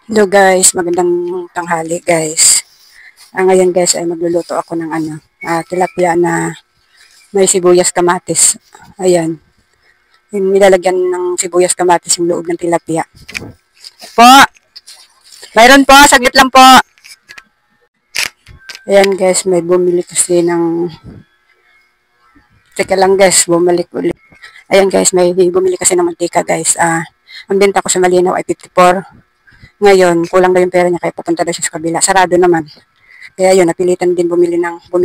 Hello guys, magandang tanghali guys. Ngayon guys ay magluluto ako ng tilapia na may sibuyas kamatis. Ayan, yung nilalagyan ng sibuyas kamatis yung loob ng tilapia. Po, mayroon po, saglit lang po. Ayan guys, may bumili kasi ng, teka lang guys, bumalik ulit. Ayan guys, may bumili kasi ng mantika guys. Ang benta ko sa Malinaw ay 54. Ngayon, kulang na yung pera niya kaya pupunta daw siya sa kabila. Sarado naman. Kaya yun, napilitan din bumili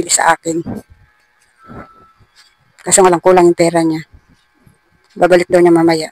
sa akin. Kasi nga lang kulang yung pera niya. Babalik daw niya mamaya.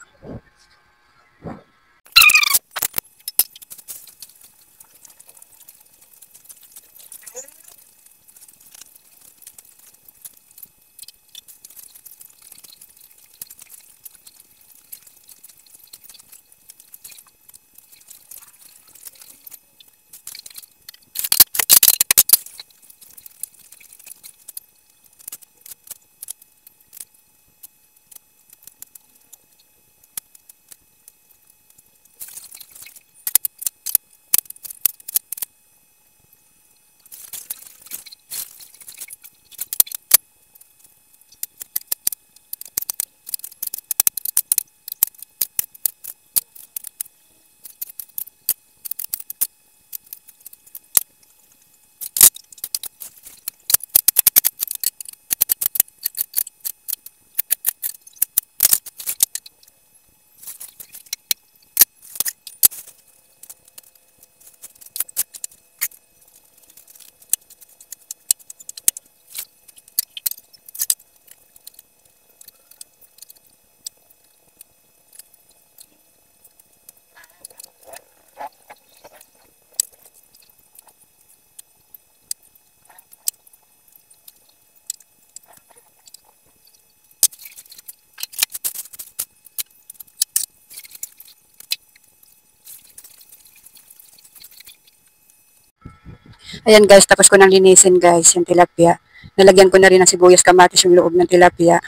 Ayan guys, tapos ko nang linisin guys yung tilapia. Nalagyan ko na rin ng sibuyas kamatis yung loob ng tilapia.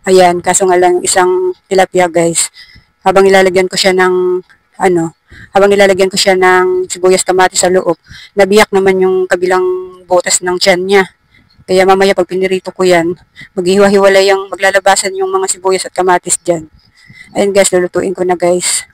Ayan, kaso nga lang isang tilapia guys. Habang nilalagyan ko siya ng ano, habang nilalagyan ko siya ng sibuyas kamatis sa loob, nabiyak naman yung kabilang butas ng tiyan niya. Kaya mamaya pag pinirito ko yan, maghiwa-hiwalay yung maglalabasan yung mga sibuyas at kamatis dyan. Ayan guys, lulutuin ko na guys.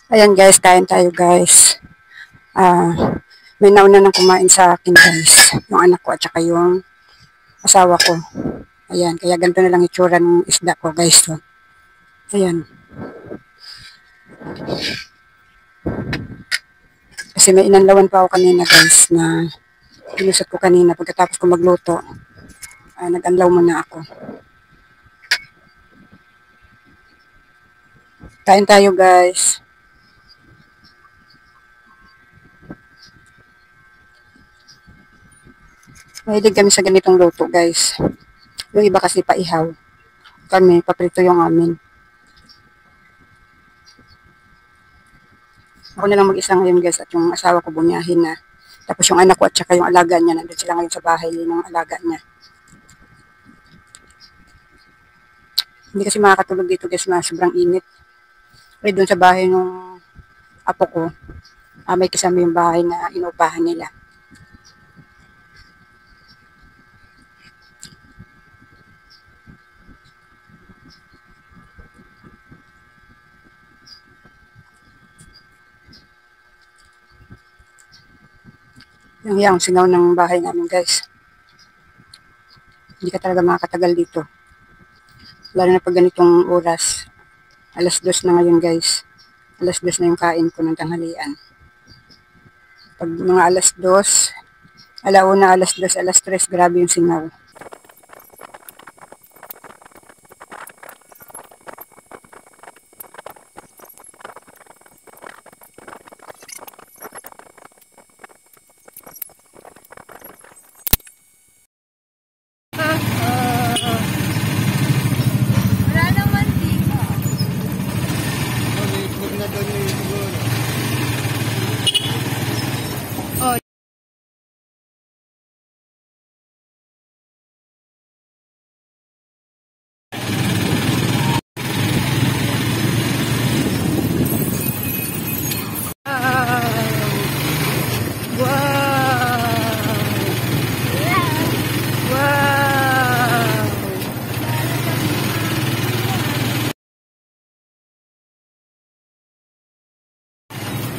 Ayan guys, kain tayo guys. May nauna nang kumain sa akin guys. Yung anak ko at saka yung asawa ko. Ayan, kaya ganito na lang itsura ng isda ko guys. So, ayan. Kasi may inanlawan pa ako kanina guys na pinusot ko kanina pagkatapos ko magluto. Nag-anlaw muna ako. Kain tayo guys. Mahilig kami sa ganitong luto guys. Yung iba kasi paihaw. Kami, paprito yung amin. Ako na lang mag-isa ngayon guys at yung asawa ko bumiyahin na. Tapos yung anak ko at saka yung alaga niya, nandun sila ngayon sa bahay ng alaga niya. Hindi kasi makakatulog dito guys na sobrang init. Pero doon sa bahay ng apo ko, may kasama yung bahay na inupahan nila. Yung singaw ng bahay namin guys. Hindi ka talaga makakatagal dito. Lalo na pag ganitong oras. 2:00 na ngayon guys. 2:00 na yung kain ko ng tanghalian. Pag mga 2:00, 1:00, 2:00, 3:00, grabe yung singaw.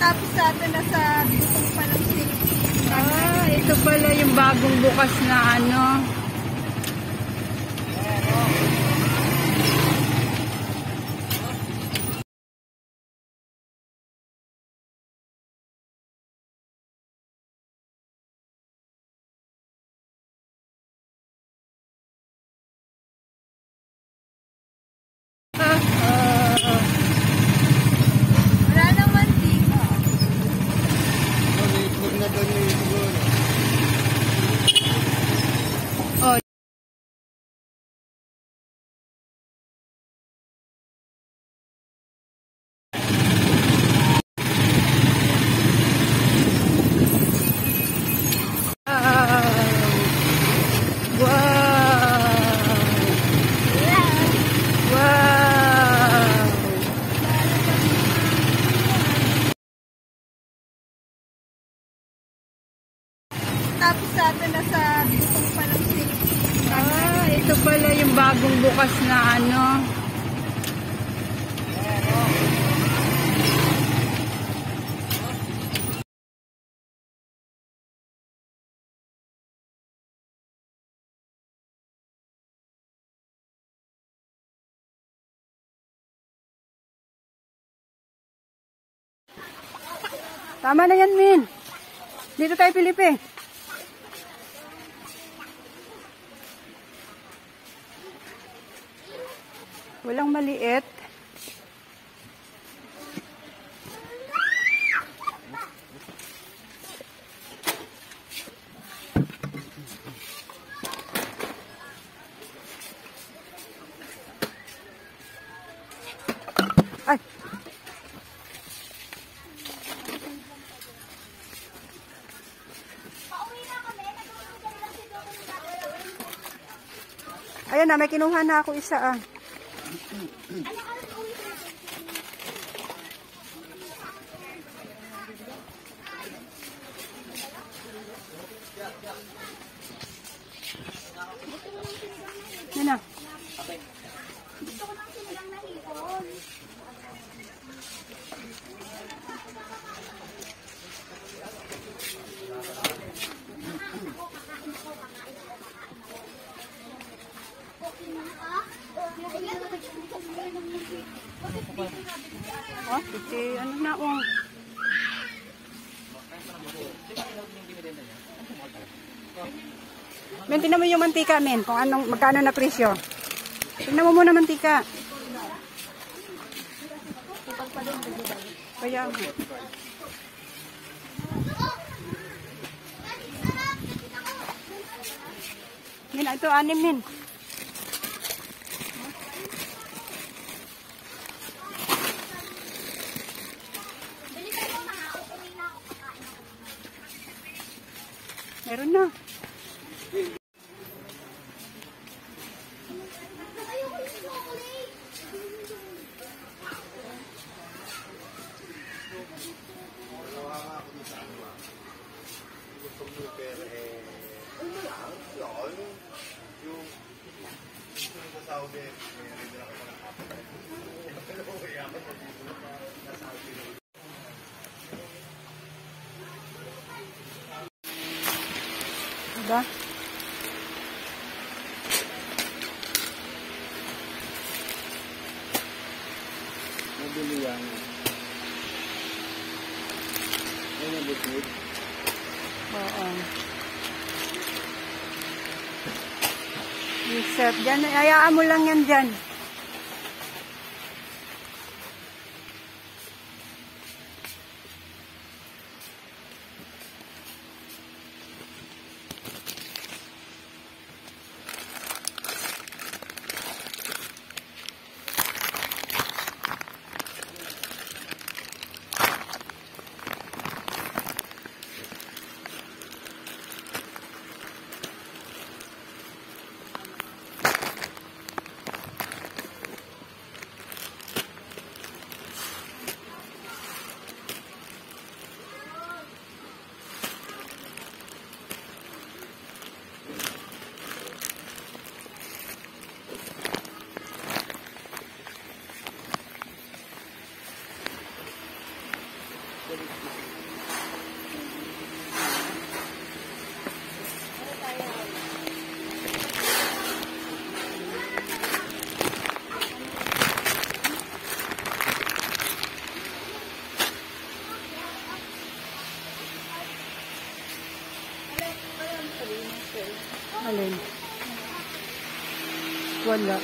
Tapos sa atin na sa butong palang Philippines. Ito pala yung bagong bukas na ano. Wala naman dito. Oh. Tapos sa atin na sa butong palang Philippines. Ito pala yung bagong bukas na ano. Tama na yan, Min. Dito tayo, Felipe. Walang maliit. Ay. Ayan na, may kinuha na ako isa. Yan na. Gusto ko ng sinigang na hipon. Oh, ano na, oh. Men, tingnan mo yung mantika, men. Kung anong, magkano na presyo. Tingnan mo muna mantika. Kaya mo. Min, ito, 6, min. Meron na. Diba? Nabili yan. Yan ang bukid. Oo. Reset. Diyan, hayaan mo lang yan dyan. Alin? Wala.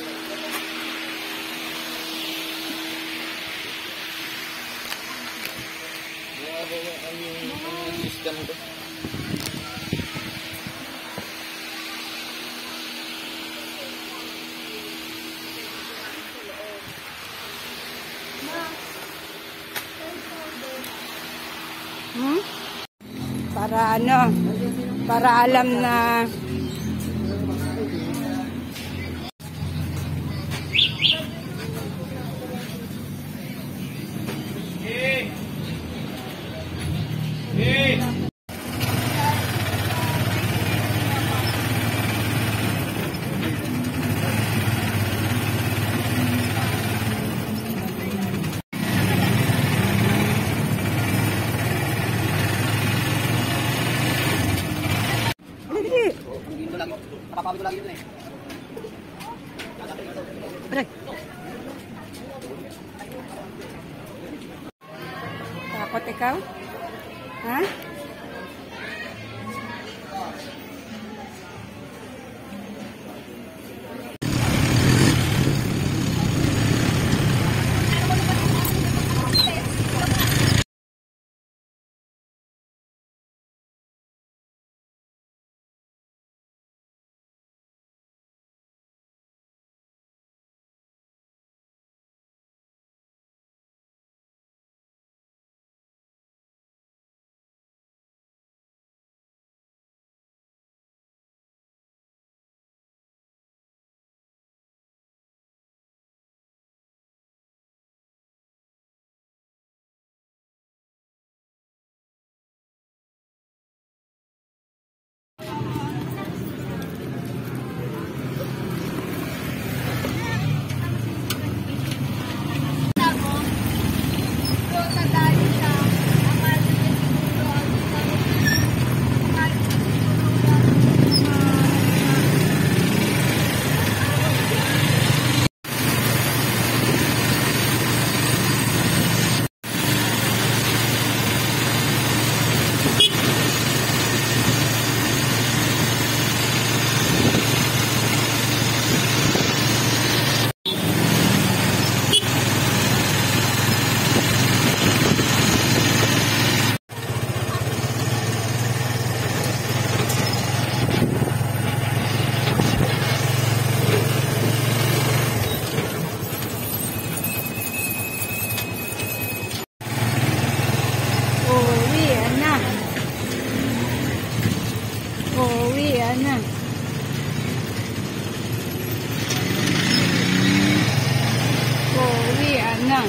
Ang system ko. Hmm? Para ano? Para alam na Papawi ko lagi ito eh. Aray. Takot ikaw? Ha? na.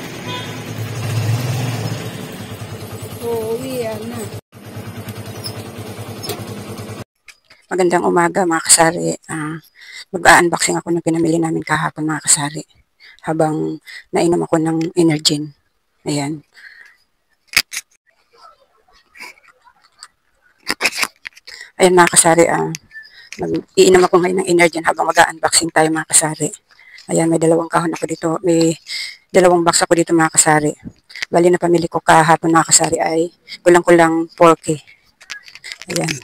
Uuwian na. Magandang umaga mga kasari. Mag-unboxing ako ng pinamili namin kahapon mga kasari. Habang nainom ako ng Energen. Ayan. Ayan mga kasari. Iinom ako ngayon ng Energen habang mag-unboxing tayo mga kasari. Ayan, may dalawang kahon ako dito. May dalawang box ako dito mga kasari. Bali na pamili ko kahapon mga kasari ay kulang-kulang 4K. Ayan.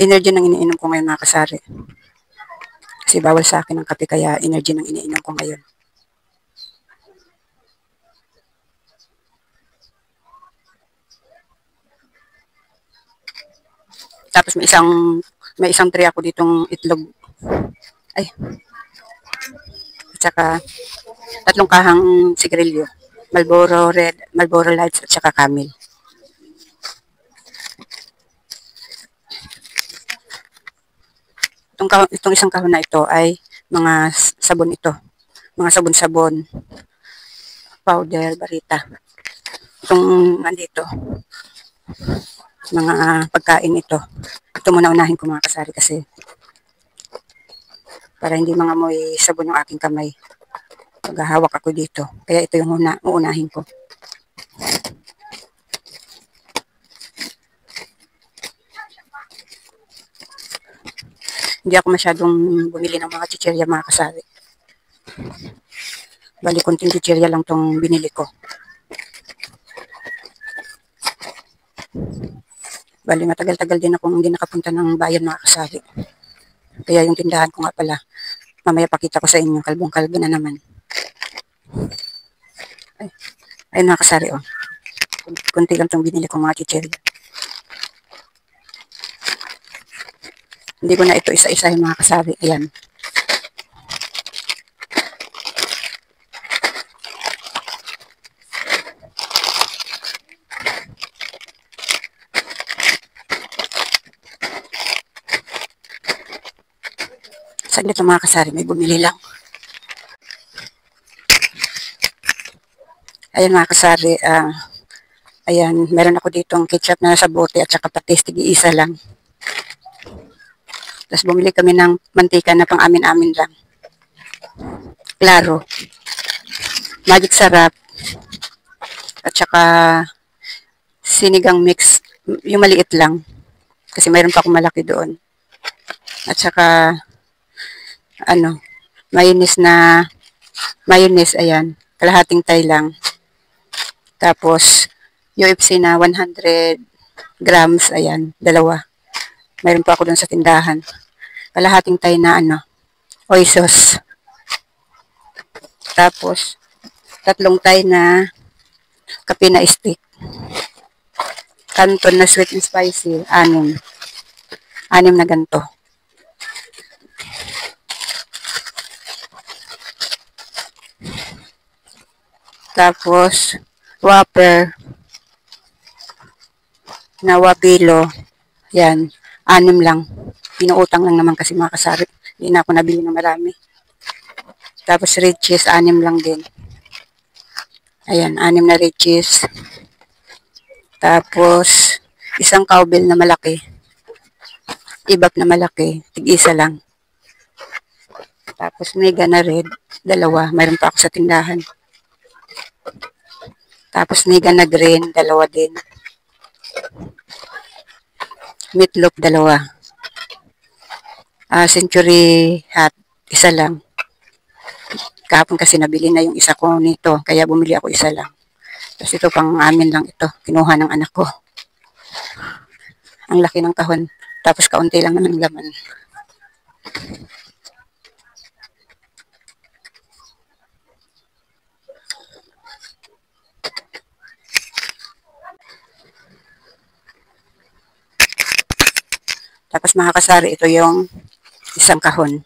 Energen ang iniinom ko ngayon mga kasari. Kasi bawal sa akin ang kape kaya Energen ang iniinom ko ngayon. Tapos may isang tray ako ditong itlog. Ay. At saka tatlong kahang sigarilyo. Marlboro Red, Marlboro Lights at saka Camel. Itong isang kahon na ito ay mga sabon ito. Mga sabon-sabon. Powder, barita. Itong nandito. Mga pagkain ito. Ito muna unahin ko mga kasari kasi para hindi mga amoy sabon yung aking kamay. Paghahawak ako dito. Kaya ito yung uunahin ko. Hindi ako masyadong bumili ng mga chichirya mga kasari. Bali, konting chichirya lang tong binili ko. Bali, matagal-tagal din akong hindi nakapunta ng bayan mga kasari. Kaya yung tindahan ko nga pala, mamaya pakita ko sa inyo, kalbong-kalbo na naman. Ayun mga kasari, oh. Kunti lang itong binili kong mga chichirya. Hindi ko na ito isa-isahin mga kasari. Ayan. Saglit lang mga kasari, may bumili lang. Ayan mga kasari, ayan, meron ako ditong ketchup na sa bote at saka patis, tig-iisa lang. Tapos bumili kami ng mantika na pang amin-amin lang. Claro. Magic Sarap. At saka sinigang mix, yung maliit lang. Kasi mayroon pa akong malaki doon. At saka mayonnaise, ayan, kalahating tay lang. Tapos, UFC na 100 grams, ayan, dalawa. Mayroon pa ako dun sa tindahan. Kalahating tay na oy sauce. Tapos, tatlong tay na kape na stick. Canton na sweet and spicy, 6. 6 na ganito. Tapos, Whopper na Wapilo. Yan, 6 lang. Pinuutang lang naman kasi mga kasari. Hindi na ako nabili ng marami. Tapos, red cheese, 6 lang din. Ayan, 6 na red cheese. Tapos, isang cowbell na malaki. Ibap na malaki. Tig-isa lang. Tapos, mega na red. 2. Mayroon pa ako sa tindahan. Tapos, mega na green, 2 din. Meatloaf, 2. Century Hot, 1 lang. Kahapon kasi nabili na yung isa ko nito, kaya bumili ako 1 lang. Tapos ito pang amin lang ito, kinuha ng anak ko. Ang laki ng kahon, tapos kaunti lang naman laman. Tapos mga kasari, ito yung isang kahon.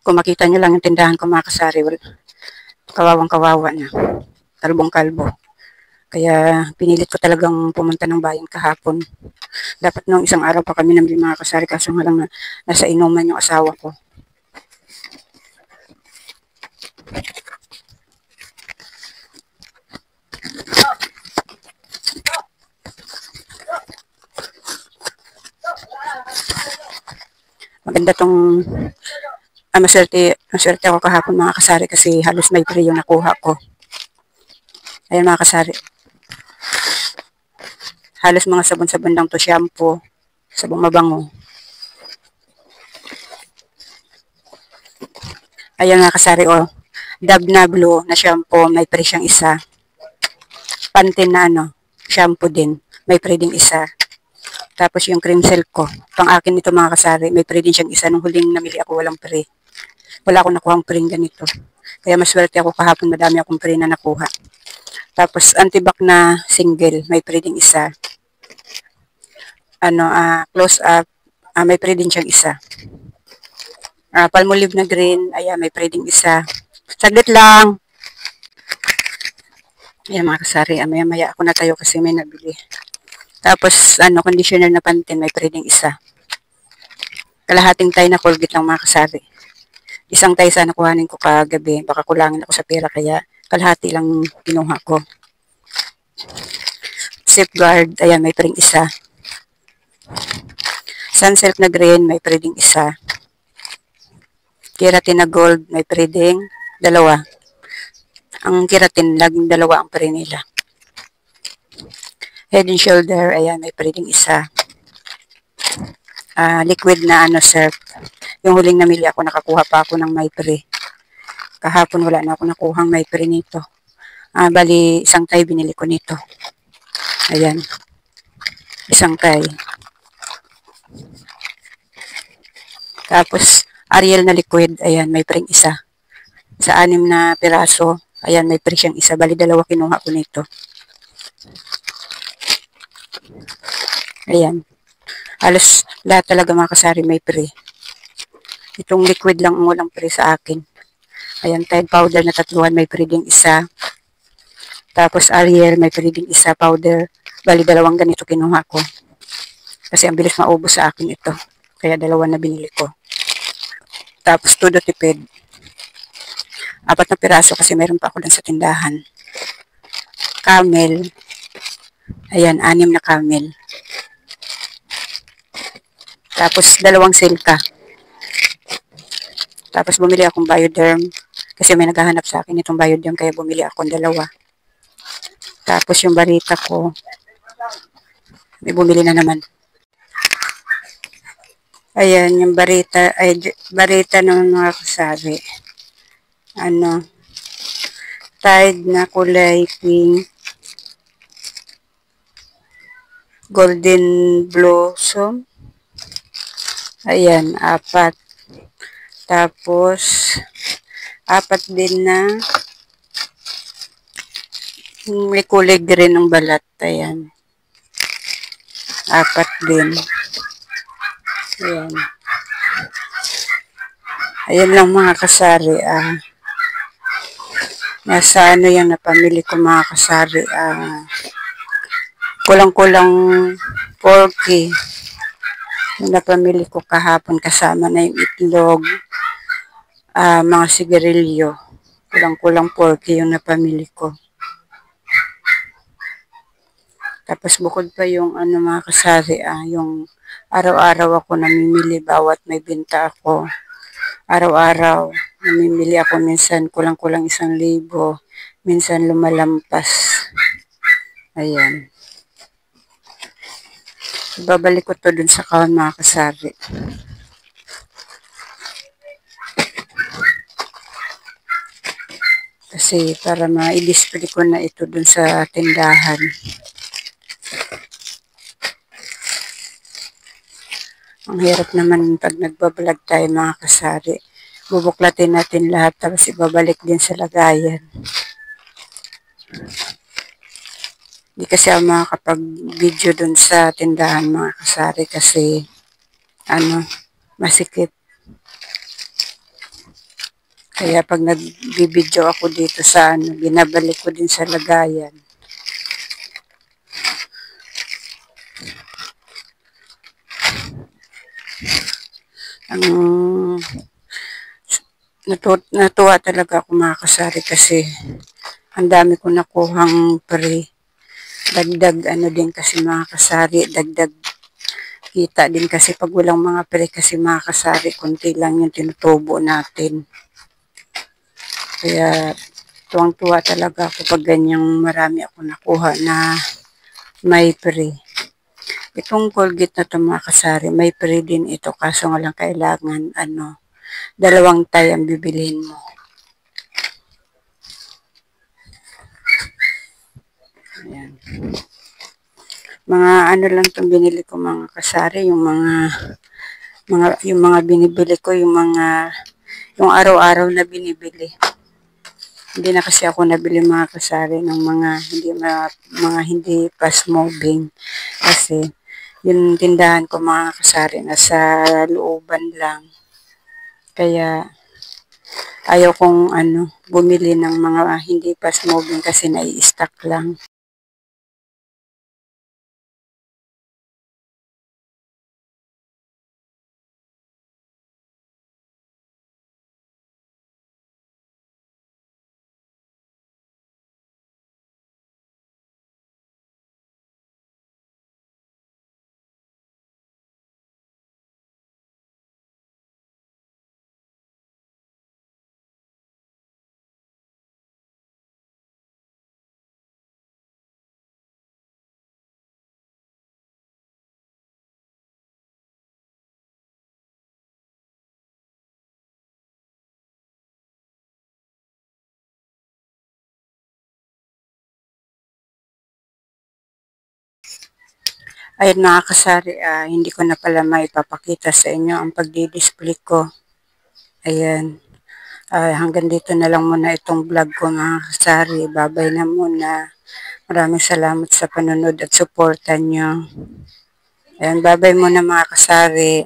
Kung makita nyo lang yung tindahan ko mga kasari, kawawang kawawa na. Kalbong kalbo. Kaya pinilit ko talagang pumunta ng bayan kahapon. Dapat nung isang araw pa kami namili mga kasari, kaso nga lang nasa inuman yung asawa ko. Maganda tong maswerte ako kahapon mga kasari kasi halos may free yung nakuha ko. Ayan mga kasari. Halos mga sabon-sabon lang to, shampoo, sabong mabango. Ayan mga kasari, oh. Dove na blue na shampoo, may free siyang isa. Pantene na shampoo din, may free ding isa. Tapos yung cream silk ko, pang akin ito mga kasari, may free din siyang isa. Nung huling namili ako, walang free. Wala akong nakuhang free ganito. Kaya maswerte ako kahapon, madami akong free na nakuha. Tapos antibac na single, may free ding isa. Close up, may free din siyang isa. Palmolive na green, ayan, may free ding isa. Saglit lang. Ayan mga kasari, maya-maya ako na tayo kasi may nabili. Tapos, conditioner na Pantene, may free ding isa. Kalahating tayo na Colgate lang mga kasari. Isang tayo sana kuhanin ko kagabi, baka kulangin ako sa pera, kaya kalahati lang kinuha ko. Safeguard, ayan, may free isa. Sunsilk na green, may free ding isa. Keratin na gold, may free ding dalawa. Ang keratin, laging dalawa ang free nila. Head and shoulder, ayan, may free ding isa. Liquid na surf. Yung huling namili ako, nakakuha pa ako ng may free. Kahapon wala na ako nakuhang may free nito. Bali, isang tay binili ko nito. Ayan. Isang tay. Tapos, Ariel na liquid, ayan, may free isa. Sa 6 na piraso, ayan, may free siyang isa. Bali, dalawa kinuha ko nito. Ayan. Halos lahat talaga mga kasari may free. Itong liquid lang ang walang free sa akin. Ayan, Tide powder na 3, may free ding isa. Tapos Ariel, may free ding isa powder. Bali, 2 ganito kinuha ko. Kasi ang bilis maubos sa akin ito. Kaya 2 na binili ko. Tapos Todo Tipid. 4 na piraso kasi meron pa ako lang sa tindahan. Camel. Ayan, 6 na Camel. Tapos 2 Silka. Tapos bumili akong Bioderm. Kasi may naghahanap sa akin itong Bioderm, kaya bumili akong 2. Tapos yung Barita ko, may bumili na naman. Ayan, yung Barita, Barita ng mga kasari. Tide na kulay pink. Golden Blossom. Ayan, 4. Tapos, 4 din na may kulay green ng balat. Ayan. 4 din. Ayan. Ayan lang mga kasari. Nasa yung napamili ko mga kasari. Kulang-kulang 4K. Yung napamili ko kahapon kasama na yung itlog, mga sigarilyo. Kulang-kulang 4K yung napamili ko. Tapos bukod pa yung mga kasari, yung araw-araw ako namimili bawat may binta ako. Araw-araw namimili ako, minsan kulang-kulang 1,000, minsan lumalampas. Ayan. Babalik ko to dun sa kahon mga kasari. Kasi para ma-display ko na ito dun sa tindahan. Ang hirap naman pag nagbablog tayo mga kasari. Bubuklatin natin lahat tapos ibabalik din sa lagayan. Hindi kasi ako makakapag-video dun sa tindahan mga kasari kasi masikip. Kaya pag nag-video ako dito sa binabalik ko din sa lagayan. Ang natuwa talaga ako mga kasari kasi ang dami ko nakuhang pre. Dagdag ano din kasi mga kasari, dagdag kita din kasi pag walang mga pre kasi mga kasari, kunti lang yung tinutubo natin. Kaya tuwang-tuwa talaga ako pag ganyang marami ako nakuha na may pre. Itong Colgate na ito mga kasari, may pre din ito kaso nga lang kailangan dalawang tay ang bibilihin mo. Ayan. Mga ano lang itong binili ko mga kasari, yung mga binibili ko, yung araw-araw na binibili. Hindi na kasi ako nabili mga kasari ng mga hindi fast moving kasi yung tindahan ko mga kasari nasa looban lang. Kaya ayaw kong bumili ng mga hindi fast moving kasi nai-stock lang. Ayun mga kasari, hindi ko na pala maipapakita sa inyo ang pagdi-display ko. Ayan. Hanggang dito na lang muna itong vlog ko mga kasari. Babay na muna. Maraming salamat sa panonood at suporta nyo. Ayan, babay muna mga kasari.